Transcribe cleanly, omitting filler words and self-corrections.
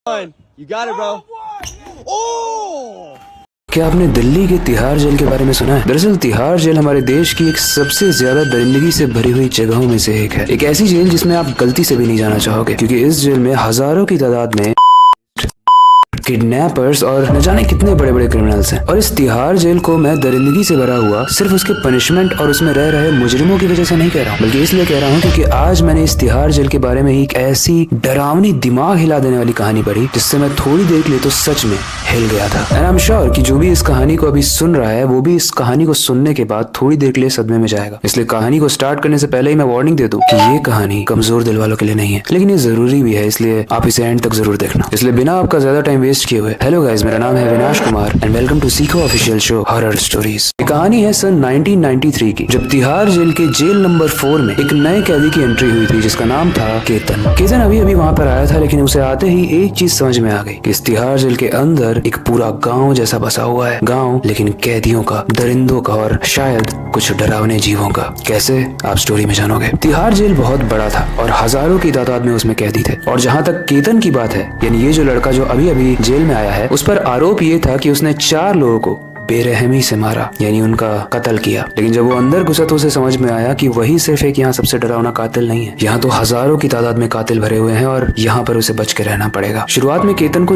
You got it, bro. क्या आपने दिल्ली के तिहाड़ जेल के बारे में सुना है? दरअसल तिहाड़ जेल हमारे देश की एक सबसे ज्यादा दरिंदगी से भरी हुई जगहों में से एक है। एक ऐसी जेल जिसमें आप गलती से भी नहीं जाना चाहोगे, क्योंकि इस जेल में हजारों की तादाद में किडनैपर्स और न जाने कितने बड़े बड़े क्रिमिनल्स हैं। और इस तिहाड़ जेल को मैं दरिंदगी से भरा हुआ सिर्फ उसके पनिशमेंट और उसमें रह रहे मुजरिमों की वजह से नहीं कह रहा हूँ, बल्कि इसलिए कह रहा हूँ क्योंकि आज मैंने इस तिहाड़ जेल के बारे में ही एक ऐसी डरावनी दिमाग हिला देने वाली कहानी पढ़ी जिससे मैं थोड़ी देर के लिए तो सच में हिल गया था। एंड आई एम श्योर कि जो भी इस कहानी को अभी सुन रहा है वो भी इस कहानी को सुनने के बाद थोड़ी देर के लिए सदमे में जाएगा। इसलिए कहानी को स्टार्ट करने से पहले ही मैं वार्निंग दे दूं कि ये कहानी कमजोर दिल वालों के लिए नहीं है, लेकिन ये जरूरी भी है, इसलिए आप इसे एंड तक जरूर देखना। इसलिए बिना आपका ज्यादा टाइम वेस्ट किए हुए, हेलो गाइस, मेरा नाम है विनाश कुमार एंड वेलकम टू सीखो ऑफिशियल शो हॉरर स्टोरीज। ये कहानी है सन 1993 की, जब तिहाड़ जेल के जेल नंबर 4 में एक नए कैदी की एंट्री हुई थी जिसका नाम था केतन। केतन अभी अभी वहाँ पर आया था, लेकिन उसे आते ही एक चीज समझ में आ गई कि इस तिहाड़ जेल के अंदर एक पूरा गांव जैसा बसा हुआ है। गांव लेकिन कैदियों का, दरिंदों का और शायद कुछ डरावने जीवों का। कैसे, आप स्टोरी में जानोगे। तिहाड़ जेल बहुत बड़ा था और हजारों की तादाद में उसमें कैदी थे। और जहाँ तक केतन की बात है, यानी ये जो लड़का जो अभी अभी जेल में आया है, उस पर आरोप ये था कि उसने 4 लोगों को बेरहमी से मारा, यानी उनका कत्ल किया। लेकिन जब वो अंदर घुसा तो उसे समझ में आया कि वही सिर्फ एक यहाँ सबसे डरावना कातिल नहीं है, यहाँ तो हजारों की तादाद में कातिल भरे हुए हैं और यहाँ पर उसे बच के रहना पड़ेगा। शुरुआत में केतन को